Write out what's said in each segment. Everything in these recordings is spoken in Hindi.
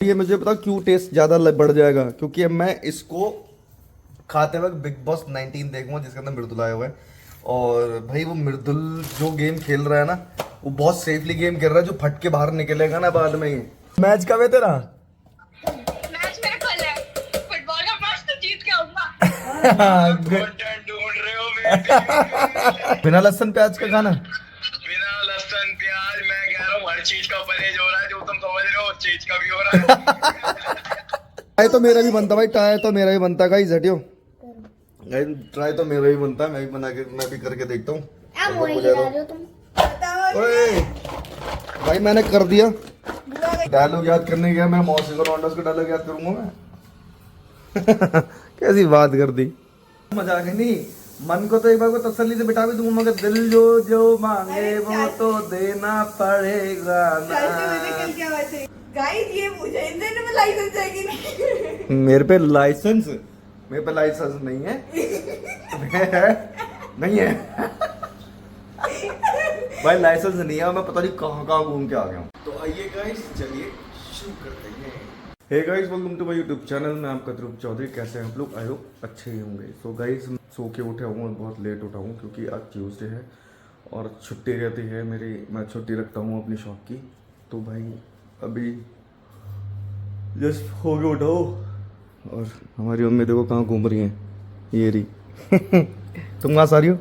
ये मुझे बताओ क्यों टेस्ट ज्यादा बढ़ जाएगा, क्योंकि अब मैं इसको खाते वक्त बिग बॉस 19 देखूंगा जिसके अंदर मृदुल आया हुआ है। और भाई वो मृदुल जो गेम खेल रहा है ना, वो बहुत सेफली गेम खेल रहा है, जो फट के बाहर निकलेगा ना बाद में ही। मैच कब है तेरा? मैच मेरा कल है, फुटबॉल का मैच तो जीत के आऊंगा। कंटेंट ढूंढ रहे हो मेरे बिना लहसुन प्याज का खाना। बिना लहसुन प्याज, मैं कह रहा हूँ हर चीज का परहेज हो रहा है, जो तुम समझ रहे हो उस चीज का भी हो रहा है। ट्राई तो मेरा भी बनता भाई, ट्राई तो मेरा भी बनता गाइस, हटियो। ट्राई तो मेरा भी बनता है, मैं भी बना के मैं भी करके देखता हूँ। ओए भाई मैंने कर दिया। डायलॉग याद करने गया मैं, मौसी को लौंडा का डायलॉग याद करूंगा मैं। कैसी बात कर दी, मजाक है नहीं। मन को तो एक बार को तसल्ली से बिठा भी दूंगा, मगर दिल जो जो मांगे वो तो देना पड़ेगा ना। गाइस ये मुझे इंडियन में लाइसेंस चाहिए नहीं। मेरे पे लाइसेंस नहीं है। नहीं है भाई, लाइसेंस नहीं है, मैं पता नहीं कहाँ कहाँ घूम के आ गया हूँ। तो आइए गाइस चलिए शुरू करते हैं। Hey guys welcome to my YouTube channel, मैं आपका ध्रुव चौधरी। कैसे हैं आप लोग? आई होप अच्छे ही होंगे। सो गाइस सो के उठे हूँ, बहुत लेट उठा हूँ क्योंकि आज ट्यूसडे है और छुट्टी रहती है मेरी। मैं छुट्टी रखता हूँ अपनी शॉप की। तो भाई अभी जस्ट हो गया उठा हूँ और हमारी मम्मी देखो कहाँ घूम रही हैं, ये रही। तुम कहाँ से आ रही हो?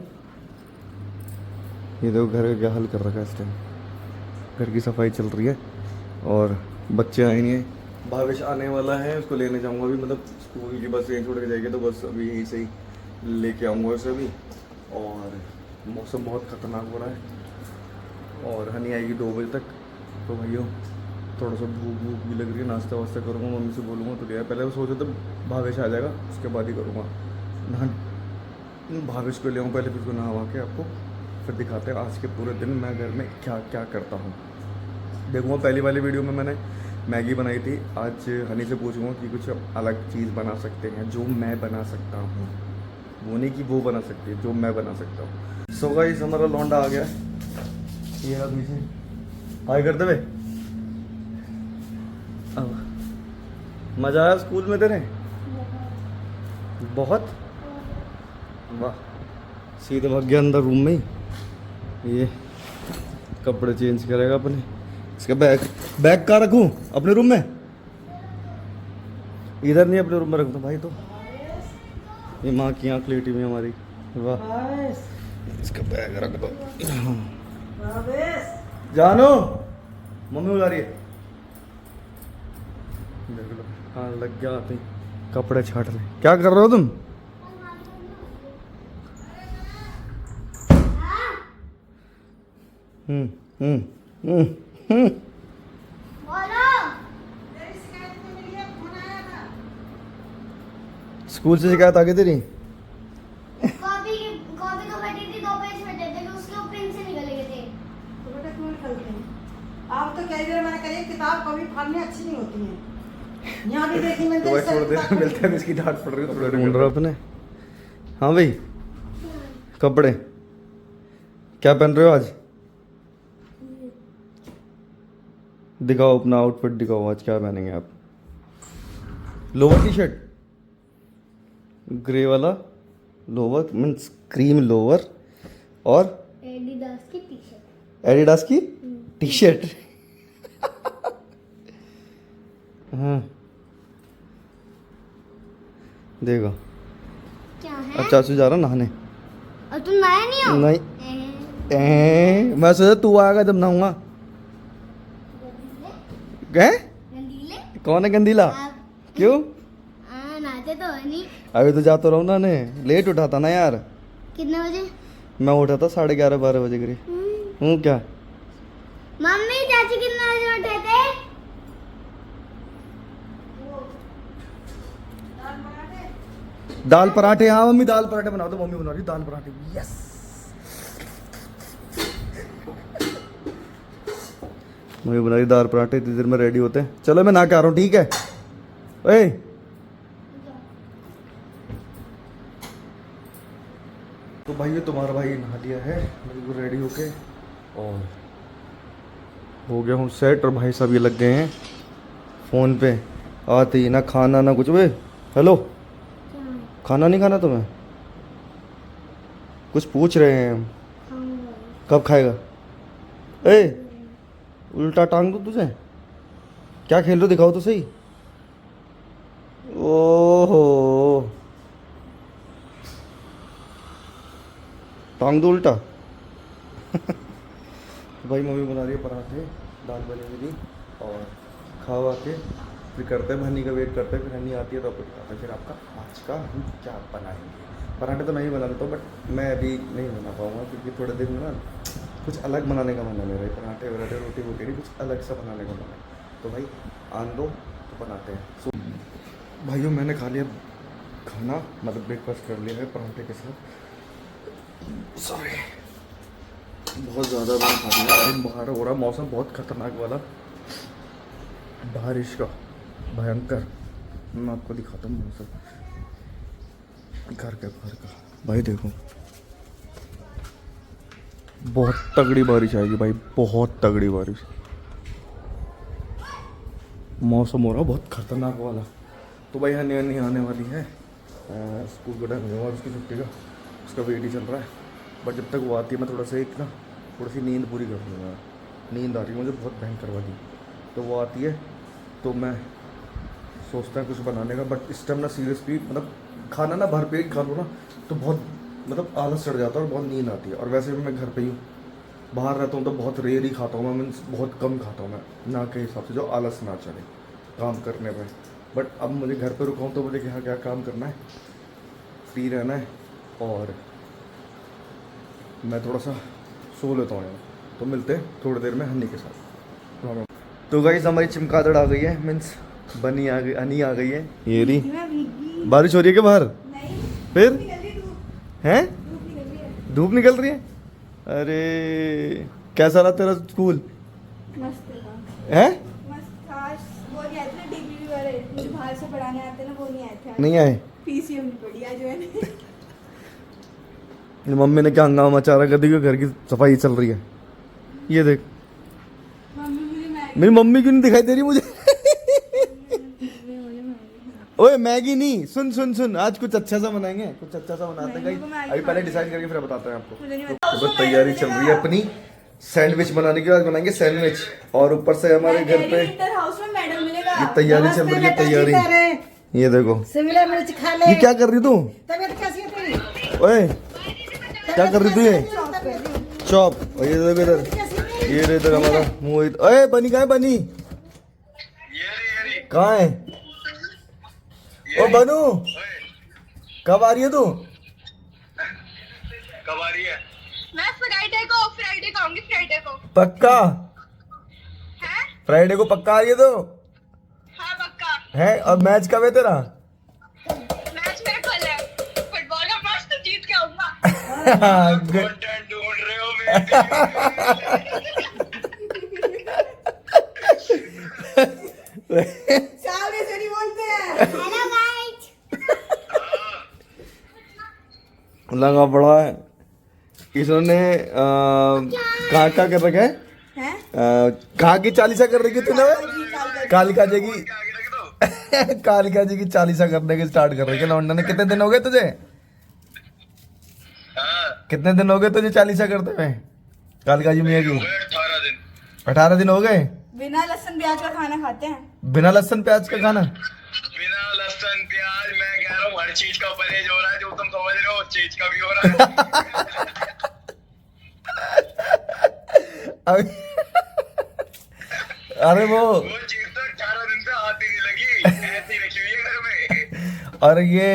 ये देखो घर का क्या हाल कर रखा है इस टाइम। घर की सफाई चल रही है और बच्चे आए नहीं हैं। भावेश आने वाला है, उसको लेने जाऊंगा अभी, मतलब स्कूल की बस यहीं छोड़ के जाएगी तो बस अभी यहीं से ही लेके आऊँगा उसे अभी। और मौसम बहुत ख़तरनाक हो रहा है और हनी आएगी 2 बजे तक। तो भैया थोड़ा सा भूख भूख भी लग रही है, नाश्ता वास्ता करूँगा, मम्मी से बोलूँगा तो लिया। पहले वो सोचा तो भावेश आ जाएगा उसके बाद ही करूँगा नहा। भावेश को ले आऊँ पहले, फिर उसको नहवा के आपको फिर दिखाते हैं आज के पूरे दिन मैं घर में क्या क्या करता हूँ। देखूँगा पहली वाली वीडियो में मैंने मैगी बनाई थी, आज हनी से पूछूंगा कि कुछ अलग चीज़ बना सकते हैं जो मैं बना सकता हूँ, वो नहीं कि वो बना सकती है, जो मैं बना सकता हूँ। सो गाइस हमारा लौंडा आ गया है, ये आदमी से हाय कर दे बे। मज़ा आया स्कूल में तेरे? बहुत। वाह, सीधे भाग गया अंदर रूम में ही। ये कपड़े चेंज करेगा अपने। इसका बैग कहाँ रखूँ? अपने रूम में? इधर नहीं, अपने रूम में रख दो भाई। तो ये माँ की आँख लेटी हुई हमारी। वाह, इसका बैग रख दो। जानो मम्मी बुला रही है। देख लो हाँ लग गया आते ही कपड़े छाट ले। क्या कर रहे हो तुम? स्कूल से शिकायत आ गई तेरी? कॉपी कॉपी तो फटी थी, 2 पेज फटे थे, उसके ऊपर पेन से निकल गए थे। तो बेटा क्यों निकलते हैं? आप तो कई बार मैंने कही किताब कभी फाड़ने अच्छी नहीं होती है। यहाँ भी देखी मैंने। तो छोड़ दे, मिलते हैं, इसकी डांट पड़ रही है। थोड़ा ढूंढ रहा अपने। हाँ भाई कपड़े क्या पहन रहे हो आज? दिखाओ अपना आउटफिट दिखाओ, आज क्या पहनेंगे आप? लोअर टी शर्ट, ग्रे वाला लोअर मीन्स क्रीम लोअर और एडिडास की टी-शर्ट। एडिडास की टी शर्ट। हाँ देखो क्या है? अच्छा से जा रहा नहाने। और तुम नया नहीं हो? नहीं मैं सोचा तू आएगा जब नहाऊंगा। गए? गंदीले? कौन है गंदीला? क्यों? नहाते तो है नहीं। अभी तो जाता रहूँ ना, ने लेट उठा था ना यार। कितने बजे? मैं उठा था 11:30-12 बजे करीब। हूँ क्या? मम्मी चाची कितने बजे उठे थे? दाल पराठे। हाँ मम्मी दाल पराठे बना दो, मम्मी बना रही दाल पराठे। यस मम्मी बना रही दाल पराठे। इतनी देर में रेडी होते हैं। चलो मैं नहा के आ रहा हूँ, ठीक है? ओए तो भाई ये तुम्हारा भाई नहा लिया है, बिल्कुल रेडी होके और हो गया हूँ सेट। और भाई सब ये लग गए हैं फ़ोन पे आती ना खाना ना कुछ। वे हेलो, खाना नहीं खाना तुम्हें? कुछ पूछ रहे हैं हम। कब खाएगा? ए उल्टा टांग दो तुझे। क्या खेल रहे हो दिखाओ तो सही। ओहो टांग दो उल्टा। भाई मम्मी बना रही है पराठे, दाल बनी हुई और खावा के फिर करते हैं हनी का वेट करते हैं। फिर हनी आती है तो आपको दिखाते हैं फिर आपका आज का हम क्या बनाएंगे। पराठे तो नहीं बना लेता हूँ बट मैं अभी नहीं बना पाऊँगा क्योंकि थोड़े दिन में ना कुछ अलग बनाने का मन है मेरा। पराठे वराठे रोटी वोटी नहीं, कुछ अलग सा बनाने का मन है। तो भाई आन दो तो बनाते हैं। सो भाइयों मैंने खा लिया खाना, मतलब ब्रेकफास्ट कर लिया है पराठे के साथ। सॉरी बहुत ज़्यादा मैंने खा लिया। बाहर हो रहा मौसम बहुत खतरनाक वाला, बारिश का भयंकर। मैं आपको दिखाता हूँ मौसम घर के बाहर का। भाई देखो बहुत तगड़ी बारिश आएगी भाई, बहुत तगड़ी बारिश। मौसम हो रहा बहुत खतरनाक वाला। तो भाई हनी हनी आने वाली है, स्कूल का टाइम हुआ और उसकी छुट्टी का उसका वेट ही चल रहा है। बट जब तक वो आती है मैं थोड़ा सा थोड़ी सी नींद पूरी कर लूँगा। नींद आ रही है मुझे बहुत भयंकर वाली। तो वो आती है तो मैं सोचता है कुछ बनाने का। बट इस टाइम ना सीरियसली मतलब खाना ना भर पेट खा लो ना तो बहुत मतलब आलस चढ़ जाता है और बहुत नींद आती है। और वैसे भी मैं घर पे ही हूँ, बाहर रहता हूँ तो बहुत रेयर ही खाता हूँ मैं, मीन्स बहुत कम खाता हूँ मैं ना के हिसाब से जो आलस ना चले काम करने पर। बट अब मुझे घर पे रुका हूँ तो मुझे क्या क्या काम करना है, फ्री रहना है और मैं थोड़ा सा सो लेता हूँ। तो मिलते हैं थोड़ी देर में हनी के साथ। तो गाइस हमारी चमगादड़ आ गई है, मीन्स बनी आ गई, हनी आ गई है। ये रही बारिश हो रही है क्या बाहर? फिर हैं धूप निकल रही है। अरे कैसा रहा तेरा स्कूल? मस्त था। हैं मस्त था। वो नहीं आए थे ना डिग्री वाले, मुझे बाहर से पढ़ाने आते ना, वो नहीं आए थे। नहीं आए? पीसीएम नहीं पढ़ी आज मैंने। मम्मी ने क्या हंगामा मचा रखा, देखो घर की सफाई चल रही है। ये देख मम्मी मुझे मैगी मेरी मम्मी क्यों नहीं दिखाई दे रही मुझे? ओए मैगी नहीं, सुन सुन सुन, आज कुछ अच्छा सा बनाएंगे, कुछ अच्छा सा बनाते हैं गाइस। अभी पहले डिसाइड करके फिर बताते हैं आपको। मुझे नहीं तो बस तैयारी चल रही है अपनी सैंडविच बनाने की। आज बनाएंगे सैंडविच और ऊपर से हमारे घर पे इंटर हाउस में मेडल मिलेगा। ये तैयारी चल रही है, तैयारी। ये देखो शिमला मिर्च खा ले। ये क्या कर रही तू? तबीयत कैसी है तेरी? ओए क्या कर रही तू? ये चॉप। और ये देखो इधर, ये रहे इधर हमारा मुंह। ओए बनी कहाँ है? बनी कहाँ है? ओ बनू कब आ रही है तू? कब आ रही है? मैं फ्राइडे को आऊंगी फ्राइडे को। पक्का? है? फ्राइडे को पक्का आ रही है तो? हाँ पक्का। है? और मैच कब है तेरा? मैच मेरा कल है, फुटबॉल का मैच तो जीत के आऊंगा। कंटेंट ढूंढ रहे हो सामने से नहीं बोलते हैं। Hello guys. लगा बड़ा है इन्होंने कहाँ क्या कर रखा है? हैं? कहाँ की चालीसा कर रही है तूने? कालिका जी की कालिका जी की चालीसा करने के स्टार्ट कर रही है लौंडा ने। कितने दिन हो गए तुझे? कितने दिन हो गए तुझे चालीसा करते हुए कालिका जी मियाँ की? 18 दिन। 18 दिन हो गए बिना लहसुन प्याज का खाना खाते हैं। बिना लहसुन प्याज का खाना? बिना लहसुन प्याज मैं कह रहा हूँ हर चीज का परहेज हो रहा है, जो तुम समझ रहे हो उस चीज का भी हो रहा है। अरे वो चीज तो 18 दिन से हाथ ही नहीं लगी, ऐसी रखी हुई है घर में। और ये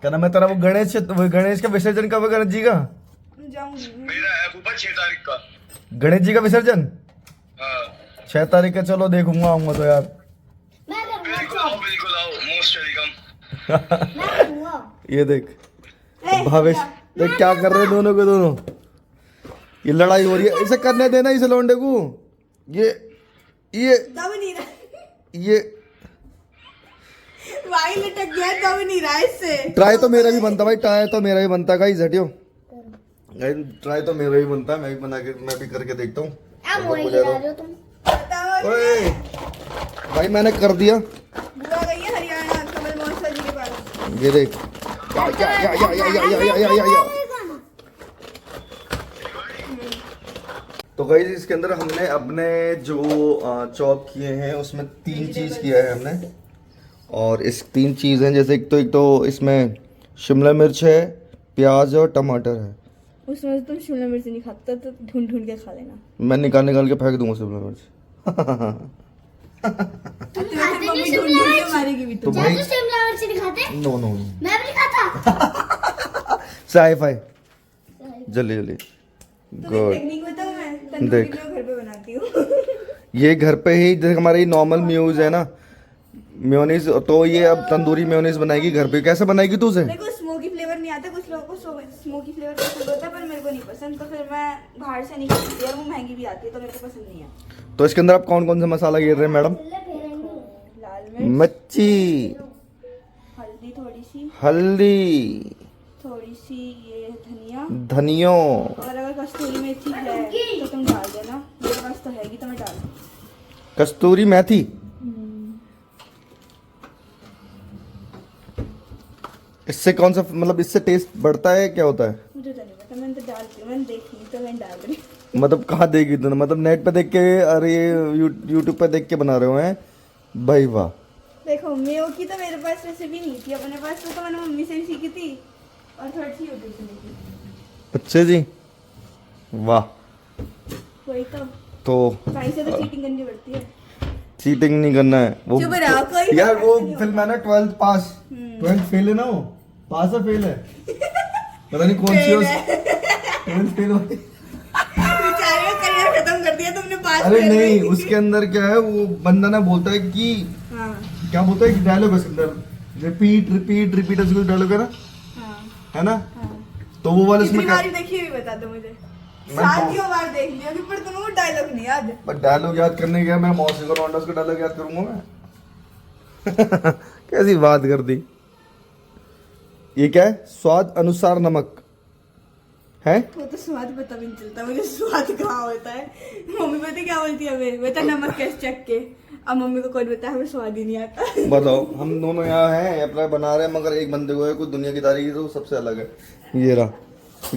क्या नाम है तेरा? वो गणेश का विसर्जन कब है? गणेश जी का जाऊंगी। मेरा है ऊपर 6 तारीख का। गणेश जी का विसर्जन हाँ 6 तारीख का। चलो देखूंगा, आऊंगा तो यार। मैं करूंगा बिल्कुल आओ मोस्ट वेलकम। मैं करूंगा। ये देख भावेश देख क्या कर रहे हैं दोनों के दोनों। ये लड़ाई हो रही है, इसे करने देना इस लौंडे को। ये दब नहीं रहा, ये वाई लटक गया, दब नहीं रहा इससे। ट्राई तो मेरा भी बनता भाई, ट्राई तो मेरा भी बनता गाइस। हटियो ट्राई तो मेरा भी बनता है, मैं भी बना के मैं भी करके देखता हूँ। अब वही गिरा रहे हो तुम। बताओ ओए भाई मैंने कर दिया। बुआ गई है हरियाणा कमल महोत्सव जी के पास। ये देख या। तो गाइस इसके अंदर हमने अपने जो चॉप किए हैं उसमें 3 चीज़ किया है हमने। और इस 3 चीज़ हैं, जैसे एक तो इसमें शिमला मिर्च है, प्याज और टमाटर है। उसमें तुम शिमला मिर्च नहीं खाता तो ढूंढ ढूंढ के खा लेना। मैं निकाल के फेंक दूंगा शिमला मिर्च। मम्मी ढूंढ ढूंढ के मारेगी भी तो तुम। भाई शिमला मिर्च नहीं खाते? नो नो मैं भी नहीं खाता। साई फाई जल्दी गुड। टेक्निक बताऊं मैं? तंदूरी देख। मैं घर पे बनाती हूँ। ये घर पे ही जैसे हमारी नॉर्मल म्यूज है ना, मेयोनीज, तो ये अब तंदूरी मेयोनीज बनाएगी घर पे। कैसे बनाएगी तू उसे? देखो स्मोकी फ्लेवर नहीं आता, कुछ लोगों को स्मोकी फ्लेवर पसंद होता है पर मेरे को नहीं पसंद, तो फिर मैं बाहर से नहीं खरीदती और वो महंगी भी आती है तो मेरे को पसंद नहीं है। तो इसके अंदर आप कौन कौन सा मसाला गिर रहे हैं मैडम? लाल मिर्च, मच्छी, हल्दी थोड़ी सी, हल्दी, थोड़ी सी ये धनिया, धनियो, और अगर कस्तूरी मेथी है तो तुम डाल देना, मेरे पास तो हैगी तो मैं डाल दूँ। कस्तूरी मेथी। इससे कौन सा मतलब इससे टेस्ट बढ़ता है, क्या होता है? मुझे तो नहीं पता, मैंने तो डालती हूँ, मैंने देखी तो मैं डाल रही। मतलब कहाँ देगी तूने? मतलब नेट पे देख के, अरे यूट्यूब पे देख के बना रहे हो हैं भाई? वाह। देखो मेयो की तो मेरे पास रेसिपी नहीं थी अपने पास, तो मैंने मम्मी से भी सीखी थी और थोड़ी सी यूट्यूब से देखी। अच्छे जी, वाह। वही तो भाई से तो चीटिंग करनी पड़ती है। चीटिंग नहीं करना है वो। चुप रहो, कोई यार बात वो नहीं फिल्म है ना 12th पास, 12th फेल है ना, वो पास है फेल है पता नहीं कौन सी। 12th फेल बेचारे का करियर खत्म कर दिया तुमने पास। अरे नहीं, उसके अंदर क्या है, वो बंदा ना बोलता है कि हाँ क्या बोलता है, डायलॉग है उसके अंदर, रिपीट रिपीट रिपीट, ऐसे कुछ डायलॉग है ना, हाँ है ना? हाँ। तो वो वाले कितनी इसमें बारी देखी हुई बता दो मुझे। मैं साथियों बार देख लिया कि पर तुम्हें वो डायलॉग नहीं याद। बट डायलॉग याद करने गया मैं, मौसी को लौंडा, उसका डायलॉग याद करूंगा मैं? कैसी बात कर दी। ये क्या है? स्वाद अनुसार नमक है। वो तो स्वाद पता भी नहीं चलता मुझे, स्वाद कहाँ होता है। मम्मी पता क्या बोलती है हमें, बता नमक कैसे चख के। अब मम्मी को कौन बता, हमें स्वाद ही नहीं आता। बताओ, हम दोनों यहाँ हैं अपना बना रहे हैं, मगर एक बंदे को है कुछ दुनिया की तारीफ तो सबसे अलग है। ये रहा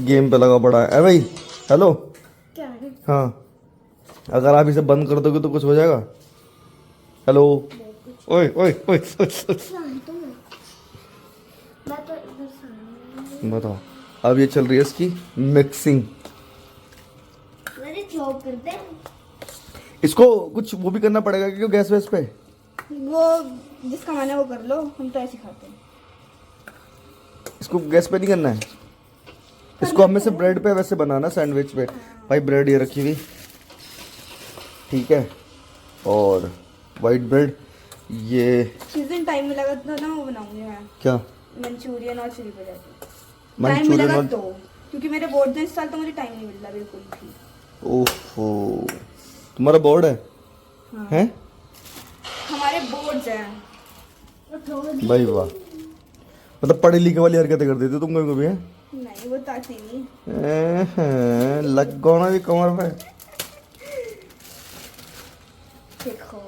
गेम पे लगा पड़ा है भाई। हेलो, क्या है? हाँ, अगर आप इसे बंद कर दोगे तो कुछ हो जाएगा। हेलो, ओए ओए ओए, मैं तो इधर सामने। बताओ। अब ये चल रही है इसकी मिक्सिंग। मेरे जॉब करते हैं। इसको कुछ वो भी करना पड़ेगा क्योंकि गैस वैस पे। वो जिसका मन है वो कर लो, हम तो ऐसे खाते हैं। इसको गैस पे नहीं करना है, इसको हमें से ब्रेड पे वैसे बनाना, सैंडविच पे। भाई ब्रेड ये रखी हुई, ठीक है, और वाइट ब्रेड। ये जिस दिन टाइम मिलेगा तो ना वो बनाऊंगी मैं, क्या? मंचूरियन और चिली पटेटो। टाइम मंचूरियन मिलेगा और तो, क्योंकि मेरे बोर्ड हैं इस साल तो मुझे टाइम नहीं मिल रहा बिल्कुल भी। ओहो, तुम्हारा बोर्ड है? हाँ। हैं? हमारे बोर्ड्स हैं। भाई वाह, मतलब पढ़े लिखे वाली हरकतें कर देते तुम कभी कभी, हैं? नहीं वो तो आती नहीं। लग गौना भी कमर पे। देखो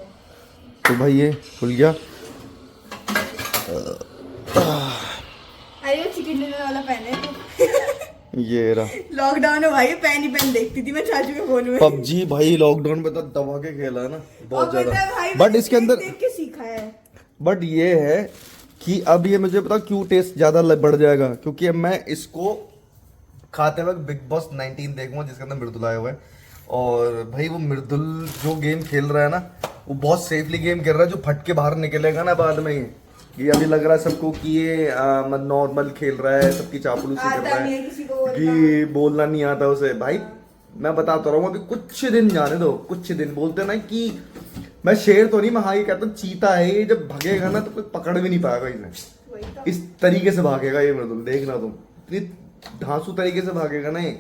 तो भाई ये खुल गया। अरे वो चिकन डिनर वाला पेन है तो। ये रहा लॉकडाउन में भाई पेन ही पेन देखती थी मैं चाचू के फोन में। पबजी। भाई लॉकडाउन में तो दबा के खेला है ना बहुत और पता है ज्यादा। भाई, बट मैंने इसके अंदर देख के सीखा है। बट ये है कि अब ये मुझे पता क्यों टेस्ट ज्यादा बढ़ जाएगा, क्योंकि अब मैं इसको खाते वक्त बिग बॉस 19 देखूंगा जिसके अंदर मृदुल आया हुआ है। और भाई वो मृदुल जो गेम खेल रहा है ना, वो बहुत सेफली गेम खेल रहा है, जो फट के बाहर निकलेगा ना बाद में। ये अभी लग रहा है सबको कि ये नॉर्मल खेल रहा है, सबकी चापलूसी कर रहा आता नहीं है है किसी को कि बोलना नहीं आता उसे। भाई मैं बताता रहूँ, अभी कुछ दिन जाने दो, कुछ दिन। बोलते ना कि मैं शेर तो नहीं, मैं हाँ ये कहता हूँ चीता है, ये जब भागेगा ना तो कोई पकड़ भी नहीं पाएगा इसे। वही तो। इस तरीके से भागेगा ये मृदुल, देखना तुम, इतनी धांसू तरीके से भागेगा ना ये,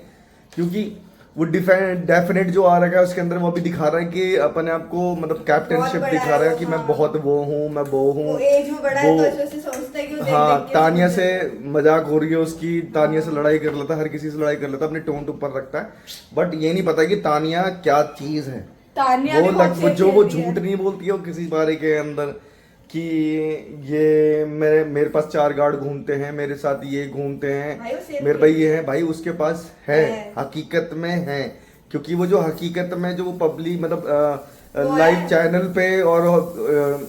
क्योंकि वो डेफिनेट जो आ रहा है उसके अंदर वो भी दिखा रहा है कि अपने आप को मतलब कैप्टनशिप बहुत दिखा रहा है कि बड़ा है मैं वो, बहुत वो हूँ, मैं वो हूँ। वो एज में बड़ा है वो- तो इस वजह से सोचता है कि वो देख हाँ, देख के तानिया समझ से जाए। मजाक हो रही है उसकी, तानिया से लड़ाई कर लेता है, हर किसी से लड़ाई कर लेता है, अपने टोन ऊपर रखता है। बट ये नहीं पता कि तानिया क्या चीज है, तान्या भी बहुत सही जो वो खेलती है। झूठ नहीं बोलती है वो किसी बारे के अंदर कि ये मेरे पास 4 गार्ड घूमते हैं, मेरे साथ ये घूमते भाई वो हैं, सेफ मेरे भाई ये है, भाई उसके पास है, है। हकीकत में है। क्योंकि वो जो हकीकत में जो पब्लिक मतलब वो लाइव है। चैनल पे और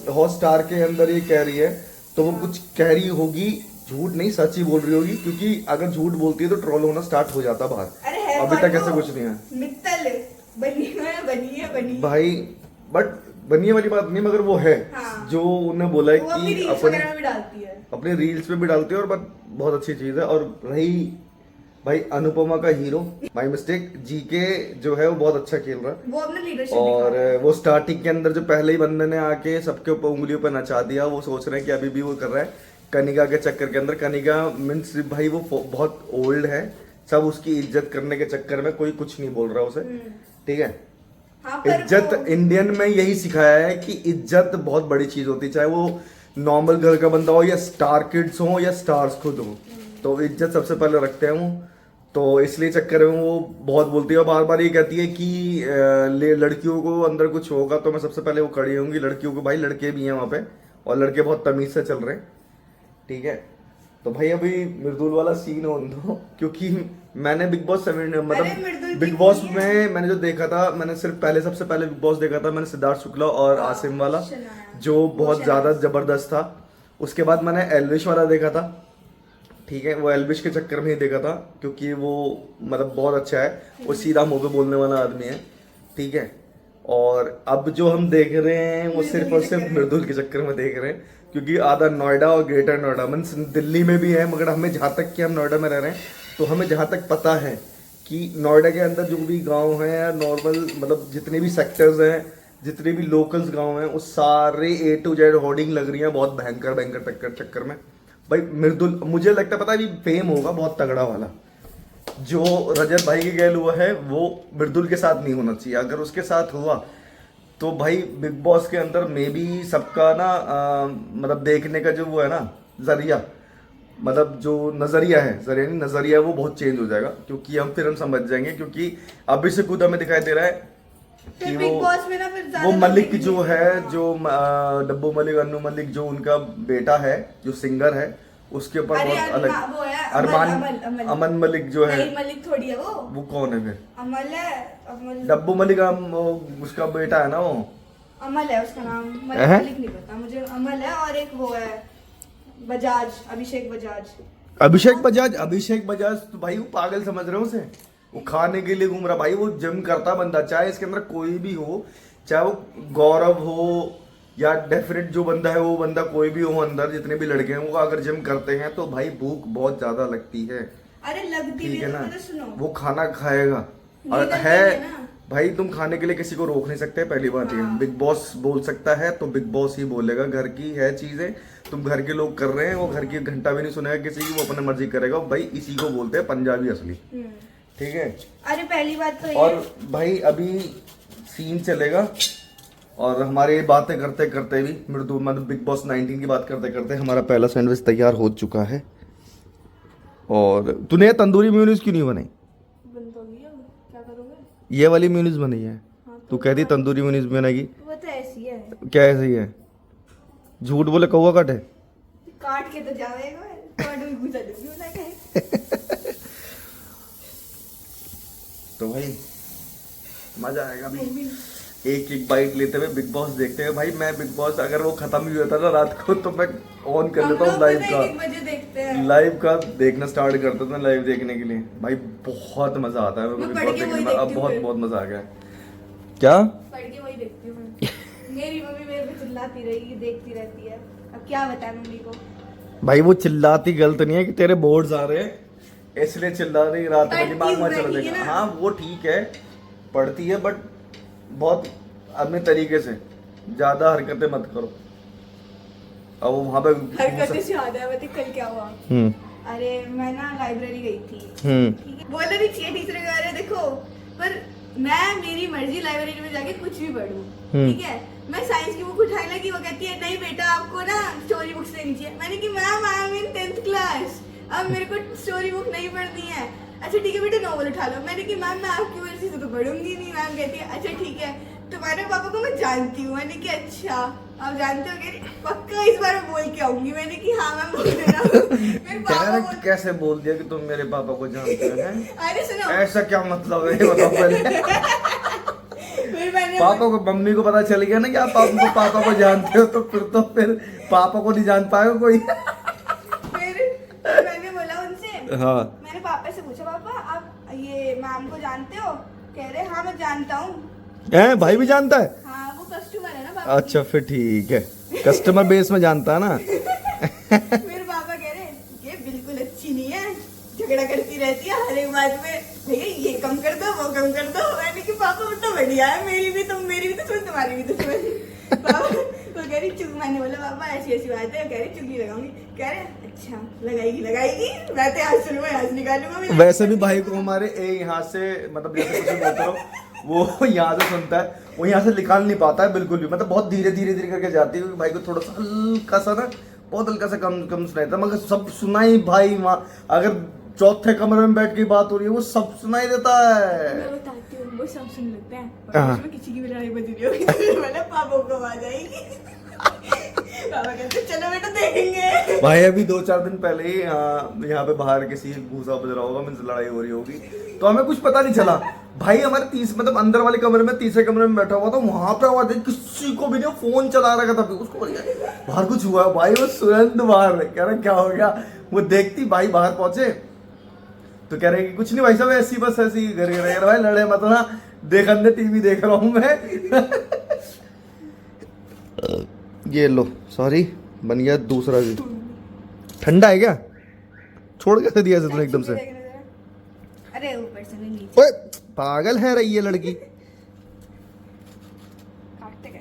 हॉटस्टार के अंदर ये कह रही है तो वो कुछ कह रही होगी, झूठ नहीं सच ही बोल रही होगी। क्योंकि अगर झूठ बोलती है तो ट्रोल होना स्टार्ट हो जाता बाहर। अरे है अभी कौन तक ऐसा वो? कुछ नहीं है मित्तल बनी है। भाई। बट बनिए वाली बात नहीं, मगर वो है हाँ। जो उन्हें बोला है वो अपनी कि रील्स अपने वगैरह में भी डालती है। अपने रील्स पे भी डालती है और बहुत अच्छी चीज है। और रही भाई अनुपमा का हीरो, माय मिस्टेक, जीके जो है वो बहुत अच्छा खेल रहा है। वो अपना लीडरशिप और वो स्टार्टिंग के अंदर जो पहले ही बंदे ने आके सबके ऊपर उंगलियों पर नचा दिया, वो सोच रहे हैं कि अभी भी वो कर रहा है कनिका के चक्कर के अंदर। कनिका मीन्स भाई वो बहुत ओल्ड है, सब उसकी इज्जत करने के चक्कर में कोई कुछ नहीं बोल रहा उसे, ठीक है। हाँ, पर इज्जत वो- इंडियन में यही सिखाया है कि इज्जत बहुत बड़ी चीज होती है, चाहे वो नॉर्मल घर का बंदा हो या स्टार किड्स हो या स्टार्स खुद हो, तो इज्जत सबसे पहले रखते हैं वो। तो इसलिए चक्कर में वो बहुत बोलती है और बार बार ये कहती है कि लड़कियों को अंदर कुछ होगा तो मैं सबसे पहले वो खड़ी होंगी। लड़कियों को भाई लड़के भी हैं वहाँ पे और लड़के बहुत तमीज से चल रहे हैं, ठीक है। तो भाई अभी मृदुल वाला सीन हो दो, क्योंकि मैंने बिग बॉस 7 अरे मृदुल मतलब की बिग बॉस बोली में मैंने जो देखा था, मैंने सिर्फ सबसे पहले बिग बॉस देखा था मैंने सिद्धार्थ शुक्ला और आसिम वाला, शनाया। जो बहुत वो ज्यादा शनाया। जबरदस्त था। उसके बाद मैंने एल्विश वाला देखा था, ठीक है। वो एल्विश के चक्कर में ही देखा था क्योंकि वो मतलब बहुत अच्छा है, वो सीधा मुंह पे बोलने वाला आदमी है, ठीक है। और अब जो हम देख रहे हैं वो सिर्फ और सिर्फ मृदुल के चक्कर में देख रहे हैं, क्योंकि आधा नोएडा और ग्रेटर नोएडा मीन्स दिल्ली में भी है, मगर हमें जहाँ तक कि हम नोएडा में रह रहे हैं तो हमें जहाँ तक पता है कि नोएडा के अंदर जो भी गांव हैं या नॉर्मल मतलब जितने भी सेक्टर्स हैं, जितने भी लोकल्स गांव हैं, उस सारे A to Z होर्डिंग लग रही है बहुत भयंकर भयंकर चक्कर में। भाई मृदुल मुझे लगता है पता है अभी फेम होगा बहुत तगड़ा वाला, जो रजत भाई के गैल हुआ है वो मृदुल के साथ नहीं होना चाहिए। अगर उसके साथ हुआ तो भाई बिग बॉस के अंदर मे बी सबका ना मतलब देखने का जो वो है ना जरिया, मतलब जो नजरिया है, जरिया नहीं नजरिया है, वो बहुत चेंज हो जाएगा। क्योंकि हम समझ जाएंगे, क्योंकि अभी से खुद हमें दिखाई दे रहा है कि फिर बिग बॉस में ना फिर ज्यादा वो मलिक लोग जो नहीं है, देखते। जो डब्बू मलिक अन्नू मलिक जो उनका बेटा है जो सिंगर है, उसके ऊपर अरे बहुत अलग वो है अरमान अमन मलिक जो है, नहीं मलिक थोड़ी है वो कौन है फिर? अमल है। अमल डब्बू मलिक उसका बेटा है ना वो। अमल है उसका नाम, है? मलिक नहीं पता मुझे। अमल है और एक वो है बजाज, अभिषेक बजाज। अभिषेक बजाज तो भाई वो पागल समझ रहे हो उसे, वो खाने के लिए घूम रहा। भाई वो जिम करता बंदा, चाहे इसके अंदर कोई भी हो, चाहे वो गौरव हो या डेफिनेट जो बंदा है वो बंदा कोई भी हो अंदर, जितने भी लड़के हैं वो अगर जिम करते हैं तो भाई भूख बहुत ज्यादा लगती है, अरे लगती भी ठीक है है ना। तो सुनो, वो खाना खाएगा और नींद है आती है ना। भाई तुम खाने के लिए किसी को रोक नहीं सकते, पहली बात ये। हाँ। बिग बॉस बोल सकता है तो बिग बॉस ही बोलेगा, घर की है चीजें, तुम घर के लोग कर रहे हैं, वो घर की घंटा भी नहीं सुनेगा किसी की, वो अपने मर्जी करेगा। भाई इसी को बोलते हैं पंजाबी असली, ठीक है। अरे पहली बात तो ये और भाई अभी सीन चलेगा और हमारे बातें करते करते भी मृदु मतलब बिग बॉस 19 की बात करते करते हमारा पहला सैंडविच तैयार हो चुका है। और तूने ये तंदूरी म्यूनिस क्यों नहीं बनाई? बंद हो गई अब, क्या करोगे? ये वाली म्यूनिस बनी है, हाँ, तू कहती तंदूरी म्यूनिस बनाएगी, वो तो ऐसी है, क्या ऐसे ही है? झूठ बोले कौवा काटे। काट के तो जाएगा, काट भी गुजर दूंगी उन्हें कहे। तो भाई मजा आएगा अभी एक एक बाइट लेते हुए बिग बॉस देखते हुए। भाई मैं बिग बॉस अगर वो खत्म भी होता ना रात को तो मैं ऑन कर हम लेता हूँ लोग लाइव पता है एक का, बजे देखते हैं। लाइव का देखना स्टार्ट करता था लाइव देखने के लिए। भाई बहुत मजा आता है मैं बिग पढ़ बॉस के देखने वही में, अब देखती हूँ बहुत फिर। बहुत मजा आ गया। क्या पढ़ के वही देखती हूँ मैं। मेरी मम्मी मेरे पे चिल्लाती रही, देखती रहती है, अब क्या बताएं मम्मी को। भाई वो चिल्लाती गलत नहीं है कि तेरे बोर्ड्स आ रहे हैं इसलिए चिल्ला रही, रात में दिमाग में चला ठीक है जाएगा। ना? हाँ वो ठीक है, पढ़ती है बट बहुत अपने तरीके से, ज्यादा हरकतें मत करो। अब वो वहां पे हरकतें से याद है, बताइए कल क्या हुआ। अरे मैं ना लाइब्रेरी गई थी, ठीक है, बोलना नहीं चाहिए टीचर के बारे में, देखो पर मैं मेरी मर्जी लाइब्रेरी में जाके कुछ भी पढूं, ठीक है। मैं साइंस की बुक उठाने लगी, वो कहती है नहीं बेटा आपको ना स्टोरी बुक्स लेनी चाहिए। मैंने कि ma'am I am in 10th class, अब मेरे को स्टोरी बुक नहीं पढ़नी है। अच्छा ठीक है बेटा नॉवल उठा लो। मैंने कि मैम मैं आपकी वजह से तो पढ़ूंगी नहीं। मैम कहती है अच्छा ठीक है, तुम्हारे पापा को मैं जानती हूँ। मैंने कि अच्छा आप जानते हो? कह रही पक्का इस बार मैं बोल के आऊंगी। मैंने कि हाँ मैं बोल दे रहा हूँ। मेरे पापा बोल कैसे बोल दिया कि तुम मेरे पापा को जानते हो? अरे सुनो, ऐसा क्या मतलब है, ये बताओ पहले। फिर मैंने पापा को, मम्मी को पता चल गया ना कि आप पापा को जानते हो, तो फिर पापा को नहीं जान पाएगा कोई। फिर मैंने बोला उनसे, हाँ मैंने पापा से पूछा, पापा आप ये मैम को जानते हो? कह रहे हाँ मैं जानता हूँ। भाई भी जानता है? हाँ वो कस्टमर है ना पापा। अच्छा फिर ठीक है, कस्टमर बेस में जानता है ना। फिर पापा कह रहे ये बिल्कुल अच्छी नहीं है, झगड़ा करती रहती है हर एक बात में, भैया ये कम कर दो वो कम कर दो। मैंने कि पापा वो तो बढ़िया है, मेरी भी तो सुन तुम्हारी भी तो सुन। पापा वो कह रही चुग, मैंने बोला पापा ऐसी ऐसी बात है, कह रही चुगली लगाऊंगी। कह रहे अच्छा लगाएगी, मैं तो आज सुनूंगा आज निकालूंगा। वैसे भी भाई को हमारे यहाँ से मतलब जैसे कुछ बोलते हो, वो यहाँ से सुनता है, वो यहाँ से निकाल नहीं पाता है बिल्कुल भी, मतलब बहुत धीरे करके जाती है, क्योंकि भाई को थोड़ा सा हल्का सा ना, बहुत हल्का सा कम सुनाई देता, मगर सब सुनाई भाई वहाँ, अगर चौथे कमरे में बैठ के बात हो रही है वो सब सुनाई देता है। मैं बताती हूँ, वो सब सुन लेते हैं। हाँ। और उसमें किसी की भी लड़ाई बज रही होगी तो मैंने पापा को आ जाएगी। पापा कहते चलो बेटा देखेंगे। भाई अभी 2-4 दिन पहले ही यहाँ पे बाहर किसी घूसा बज रहा होगा, मुझसे लड़ाई हो रही होगी, तो हमें कुछ पता नहीं चला। भाई हमारे मतलब अंदर वाले कमरे में, तीसरे कमरे में बैठा हुआ था, वहां पे आवाज किसी को भी नहीं, फोन चला रखा था, उसको बाहर कुछ हुआ भाई, वो सुरंद बाहर कह रहा क्या हो गया, वो देखती भाई बाहर पहुंचे तो कह रहे कि कुछ नहीं भाई साहब, ऐसी बस ऐसी घर भाई लड़े मत ना, देख अंदर टीवी देख रहा हूँ मैं। ये लो सॉरी, बन गया दूसरा भी। ठंडा है क्या? छोड़ कैसे दिया तुमने एकदम से? अरे ऊपर से नहीं नीचे। ओए पागल है रही ये लड़की। काटते गए।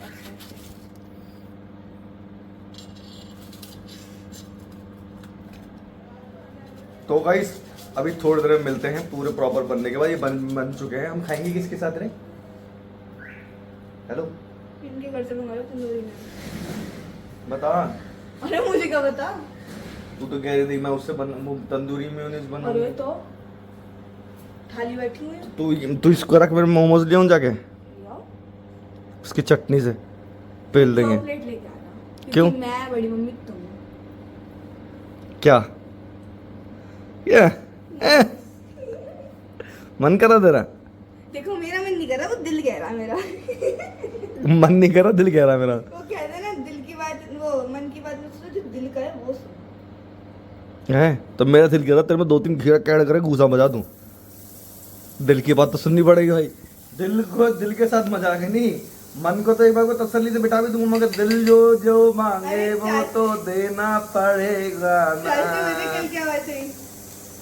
तो गाइस अभी थोड़ी देर में मिलते हैं, पूरे प्रॉपर बनने के बाद, ये बन चुके हैं। हम खाएंगे किसके साथ रे? हेलो इनके घर से मंगाओ तंदूरी में। बता। अरे मुझे क्या बता? तू तो कह रही थी मैं उससे तंदूरी मेयोनीज अरे बनाऊंगी। तो थाली बैठी हुई है। तू इसको रख, मेरे मोमोज ले आऊं जाके, लाओ। उसकी चटनी से पेल देंगे। प्लेट लेके आना। क्यों? क्योंकि मैं बड़ी मम्मी तुम। क्या मन करा तेरा? देखो मेरा मन नहीं कर रहा, वो दिल कह रहा है मेरा। मन नहीं कर रहा, दिल कह रहा है मेरा। वो कहते हैं ना दिल की बात, वो मन की बात में सुनो, जो दिल करे वो सुनो। है तो मेरा दिल कह रहा तेरे में 2-3 घेरा कैड करे घूसा बजा दूं। दिल की बात तो सुननी पड़ेगी भाई, दिल के साथ मजाक है नहीं, मन को तो एक बार को तसल्ली से बिठा भी दूंगा, मगर दिल जो मांगे वो तो देना पड़ेगा ना। मुझे कल क्या बात हुई,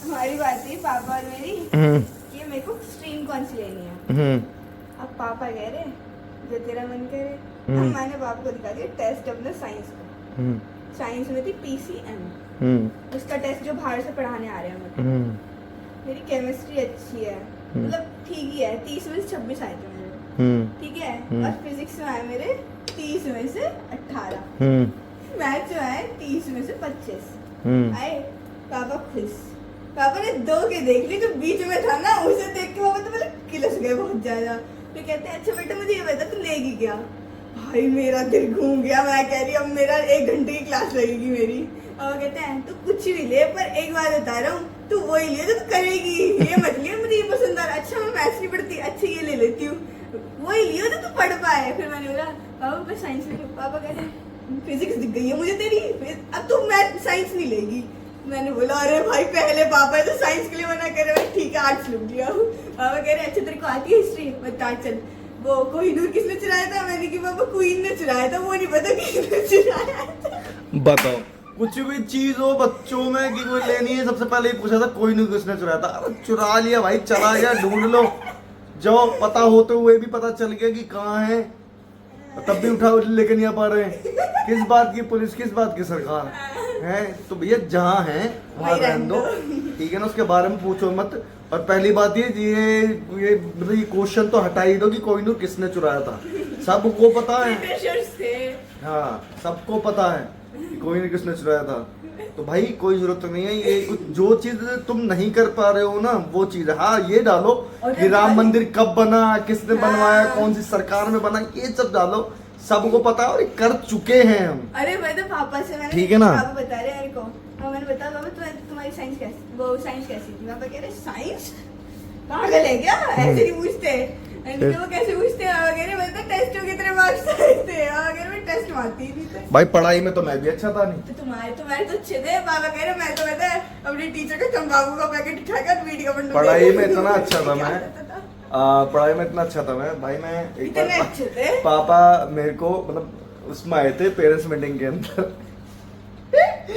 हमारी बात हुई पापा और मेरी, कि मेरे को स्ट्रीम कौन सी लेनी है। अब पापा कह रहे जो तेरा मन करे। अब मैंने पापा को दिखा दिया टेस्ट अपने साइंस का। साइंस में थी PCM, उसका टेस्ट जो बाहर से पढ़ाने आ रहे हैं मतलब। मेरी केमिस्ट्री अच्छी है, मतलब ठीक ही है, 30 में से 26 आए थे मेरे, ठीक है। और फिजिक्स में आए मेरे 30 में से 18, मैथ्स में आए 30 में से 25 आए। पापा खुश, पापा ने 2 के देख ली, जो बीच में था ना उसे देख के पापा तो मतलब किलस गए बहुत ज्यादा। तो कहते हैं अच्छा बेटा मुझे ये बता तू लेगी क्या? भाई मेरा दिल घूम गया, मैं कह रही अब मेरा 1 घंटे की क्लास लगेगी मेरी। और कहते हैं तू कुछ भी ले, पर एक बात बता रहा हूँ, तू वही ले जो तू करेगी, ये मत लियो मुझे ये पसंद आ रहा। अच्छा मैं मैथ्स नहीं पढ़ती, अच्छा ये ले लेती हूँ, वही लियो जो तू पढ़ पाए। फिर मैंने बोला पापा मैं साइंस ले लूँ। पापा कहते हैं फिजिक्स दिख गई है मुझे तेरी, अब तू मैथ साइंस नहीं लेगी। मैंने बोला अरे भाई पहले पापा तो साइंस के लिए मना करे, मैं ठीक है आर्ट्स लूँ लिया। पापा कह रहे अच्छा तेरे को आती है हिस्ट्री? बता चल वो कोहिनूर किसने चुराया था? मैंने कि पापा क्वीन ने चुराया था, वो नहीं पता किसने चुराया था। बताओ कुछ भी चीज हो बच्चों में कि कोई लेनी है, सबसे पहले ही पूछा था कोई नहीं किसने चुराया था। अरे चुरा लिया भाई, चला गया, ढूंढ लो, जो पता होते हुए भी पता चल गया कि कहाँ है, तब भी उठा लेके नहीं आ पा रहे हैं। किस बात की पुलिस, किस बात की सरकार है? तो भैया जहाँ है वहाँ रहने दो, ठीक है ना, उसके बारे में पूछो मत। और पहली बात ये मतलब ये क्वेश्चन तो हटा ही दो कि कोई नहीं किसने चुराया था, सबको पता है। हाँ सबको पता है, कि कोई नहीं किसने चुराया था। तो भाई कोई जरूरत नहीं है, ये कुछ जो चीज तुम नहीं कर पा रहे हो ना वो चीज है। हाँ ये डालो कि राम मंदिर कब बना, किसने बनवाया, कौन सी सरकार में बना, ये सब डालो, सबको पता है और ये कर चुके हैं हम। अरे मैं तो पापा से मैंने ठीक है ना? पापा बता रहे मेरे को, हाँ मैंने बताया पापा तुम्हारी साइंस कैसी, वो साइंस कैसी थी? पापा कह रहे साइंस पागल है क्या, ऐसे नहीं पूछते। मैंने कहा वो कैसे पूछते हैं? पापा कह रहे मैं तो टेस्ट में कितने मार्क्स आए थे, पापा कह रहे मैं टेस्ट मारती ही नहीं थे। भाई पढ़ाई में तो मैं भी अच्छा था नहीं। तो तुम्हारे तो अच्छे थे। पापा कह रहे मैं तो पता है अपने टीचर का तंबाकू का पैकेट उठाकर वीडियो बना पढ़ाई में इतना अच्छा था मैं, पढ़ाई में इतना अच्छा था मैं भाई। मैं एक इतने बार अच्छे थे? पापा मेरे को मतलब उसमें आए थे पेरेंट्स मीटिंग के अंदर।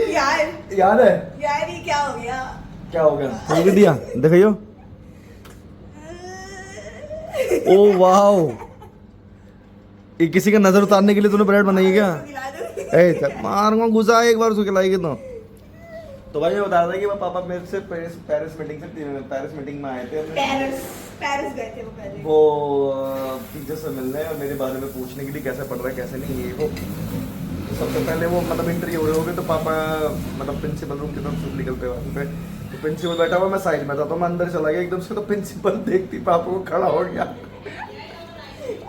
यार याद है यार ये क्या हो गया? क्या हो गया? फूल भी दिया देखियो। ओ वाओ, ये किसी का नजर उतारने के लिए तूने ब्रेड बनाई है क्या? खिला दूं? ए चल मारूंगा गुस्सा एक बार उसको खिलाएगी तो भाई मैं बता रहा था कि वो पापा मेरे से पेरिस मीटिंग में आए थे। पेरिस गए थे वो पहले। वो टीचर से मिलने और मेरे बारे में पूछने के लिए कैसे पढ़ रहा है कैसे नहीं ये वो। तो सबसे पहले वो मतलब इंटरव्यू हो गए तो पापा मतलब प्रिंसिपल रूम की तरफ से निकलते वहाँ पे तो प्रिंसिपल बैठा हुआ, मैं साइड में था तो मैं अंदर चला गया एकदम से। तो प्रिंसिपल देखती पापा को खड़ा हो गया।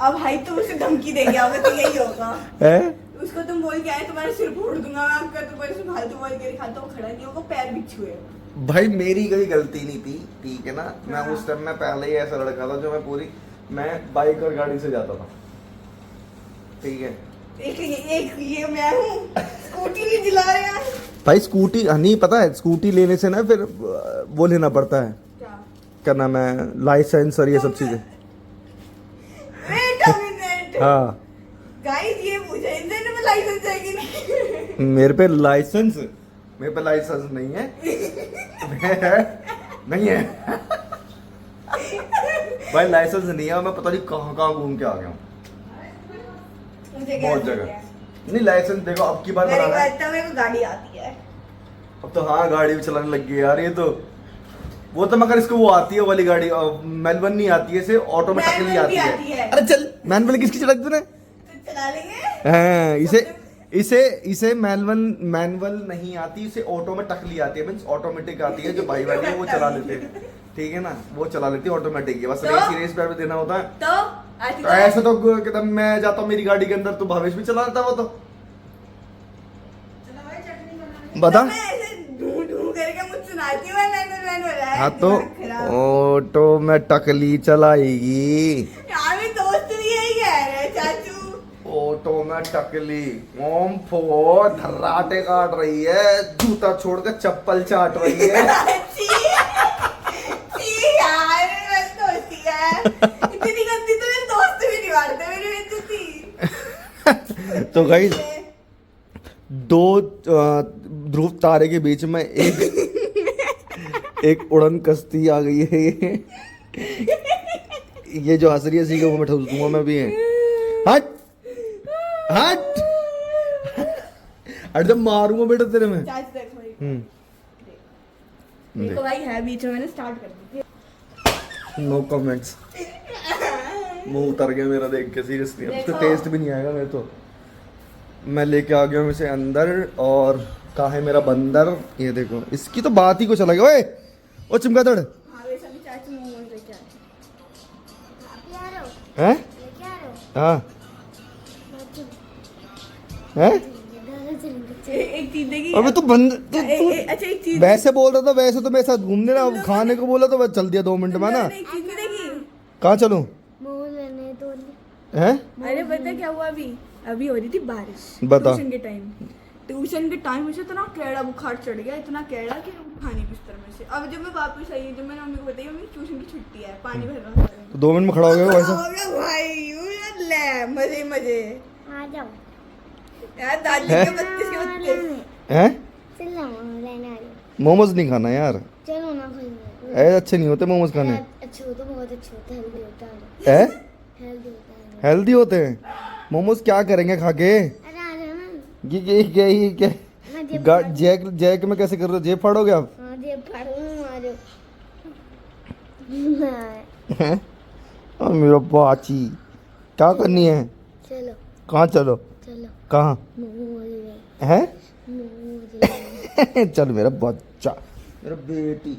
अब भाई तुम उसे धमकी दे गया होगा तो यही होगा। है उसको तुम बोल के आए तुम्हारा सिर फोड़ दूंगा मैं आपका, तुम्हारे से फालतू बोल के खाता हूँ, खड़ा नहीं होगा, पैर भी छुए। भाई मेरी कोई गलती नहीं थी, ठीक है ना? मैं उस टाइम में पहले ही ऐसा लड़का था जो मैं बाइक और गाड़ी से जाता था, ठीक है? एक ये मैं हूँ स्कूटी नहीं दिला रहे हैं भाई स्कूटी नहीं पता है, स्कूटी लेने से ना फिर वो लेना पड़ता है, क्या? क्या नाम है, लाइसेंस और ये सब चीजें। वेट अ मिनट, हाँ गाइस ये पूछा इनसे ना लाइसेंस है कि नहीं? मेरे पे लाइसेंस नहीं है। नहीं है भाई लाइसेंस नहीं है और मैं पता नहीं कहाँ घूम के आ गया हूँ मुझे क्या बहुत जगह। नहीं लाइसेंस देखो अब की बार मेरी बनाना है। बात तो मेरे को गाड़ी आती है। अब तो हाँ गाड़ी भी चलाने लग गई यार ये तो। वो तो मगर इसको वो आती है वाली गाड़ी मैनुअल नहीं आती है, इसे ऑटोमेटिकली मैनुअल भी आती आती है। है। अरे चल मैनुअल किसकी चलाई तूने? तो चला लेंगे। हाँ, इसे मैनुअल नहीं आती, इसे ऑटोमेटिकली आती है, मींस ऑटोमेटिक आती है। जो भाई बहन है वो चला लेते हैं, ठीक है ना? वो चला लेती है ऑटोमेटिक, बस तो? रेस पैर पे देना होता है। तो आती तो ऐसे तो एकदम मैं जाता हूँ मेरी गाड़ी के अंदर तो भावेश भी चला लेता वो तो। बता मैं ऐसे ढूंढ करके मुझ सुनाती हूँ मैनुअल है। हाँ तो दिमाग खराब। ऑटोमेटिकली चलाएगी, यार मेरे दोस्त भी यही कह रहे हैं चाचू। ऑटोमेटिकली। ओम फो धर्राटे काट रही है, जूता छोड़कर चप्पल चाट रही है। छी, छी यार मेरी दोस्ती है इतनी गंदी तो मेरे दोस्त भी नहीं मारते मेरी बेइज्जती। तो गाइस दो ध्रुव तारे के बीच में एक उड़न कश्ती आ गई है। ये जो हंस रही है सीखो वो मैं ठूस दूंगा मैं भी है। हट हट अरे जब मारूंगा बेटा तेरे में। चाचू देखो भाई, देखो देख भाई है बीच में मैंने स्टार्ट कर दी। No comments. मुंह उतर गया मेरा देख के सीरियसली, अब तो देखो। टेस्ट भी नहीं आएगा मेरे तो। मैं लेके आ गया हूँ इसे अंदर और कहाँ है मेरा बंदर? ये देखो इसकी तो बात ही कुछ अलग है। ओए ओ चिमगादड़ हाँ वैसे भी चाचू मोमोज लेके आए। आप आ रहे हो? हैं? लेके आ रहे हो? हाँ मैं हैं? दादा चलेंगे। एक चीज देखी। अबे तू बंद अच्छा एक चीज वैसे बोल रहा था, वैसे तो मेरे साथ घूमने ना, खाने को बोला तो बस चल दिया 2 मिनट में ना। एक चीज भी देखी। कहाँ चलूं? मोमो लेने तो हैं? अरे पता क्या हुआ अभी हो रही थी बारिश। बता। ट्यूशन के टाइम मुझे इतना कैड़ा बुखार चढ़ गया, इतना कैड़ा कि खाने बिस्तर में से। अब जब मैं वापस आई, जब मैंने मम्मी को बताई मम्मी ट्यूशन की छुट्टी है, पानी भर रहा है। तो 2 मिनट में खड़ा हो गया वैसे। हो गया भाई ले मजे मजे आ जाओ। यार दादी के 32 हैं? चलो मोमो लेने आ जाओ। मोमोज नहीं खाना यार, चलो ना भाई। ऐसे अच्छे नहीं होते मोमोज खाने। अच्छे होते, बहुत अच्छे होते, हेल्दी होता है। हैं? हेल्दी होता है। हेल्दी होते हैं मोमोज, क्या करेंगे खा के? अरे आ जाओ ना। ये जैक में कैसे कर रहे हो? जेब फाड़ोगे आप? हाँ जे फाड़ू आ जाओ। हैं? और मेरा बाची क्या करनी है? चलो कहाँ चलो? चलो कहाँ मोमो ले। हैं? चल मेरा बच्चा, मेरा बेटी।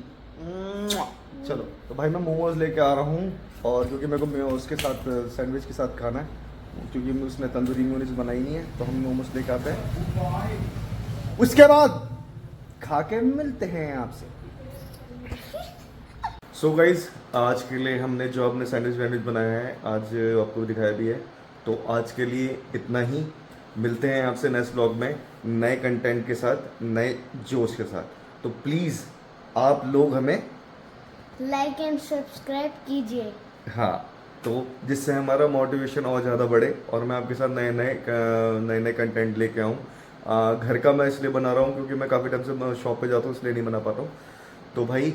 चलो तो भाई मैं मोमोज लेके आ रहा हूँ, और क्योंकि मेरे को उसके साथ सैंडविच के साथ खाना है, क्योंकि उसने तंदूरी म्यूनिस बनाई नहीं है, तो हम मोमोज लेके आते हैं, उसके बाद खा के मिलते हैं आपसे। सो गाइज आज के लिए हमने जो अपने सैंडविच बनाया है आज आपको दिखाया भी है, तो आज के लिए इतना ही। मिलते हैं आपसे नेक्स्ट व्लॉग में नए कंटेंट के साथ, नए जोश के साथ। तो प्लीज़ आप लोग हमें लाइक एंड सब्सक्राइब कीजिए। हाँ, तो जिससे हमारा मोटिवेशन और ज़्यादा बढ़े और मैं आपके साथ नए कंटेंट लेके आऊँ। घर का मैं इसलिए बना रहा हूँ क्योंकि मैं काफ़ी टाइम से शॉप पे जाता हूँ, इसलिए नहीं बना पाता हूँ। तो भाई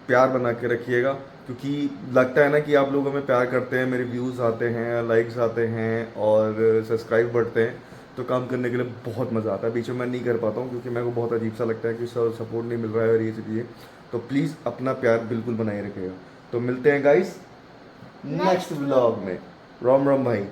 प्यार बना के रखिएगा, क्योंकि लगता है ना कि आप लोग हमें प्यार करते हैं, मेरे व्यूज़ आते हैं, लाइक्स आते हैं और सब्सक्राइब बढ़ते हैं, तो काम करने के लिए बहुत मज़ा आता है। बीच में मैं नहीं कर पाता हूँ क्योंकि मेरे को बहुत अजीब सा लगता है कि सपोर्ट नहीं मिल रहा है और ये चीज़ें। तो प्लीज़ अपना प्यार बिल्कुल बनाए रखिएगा। तो मिलते हैं गाइस नेक्स्ट व्लॉग में। राम राम भाई।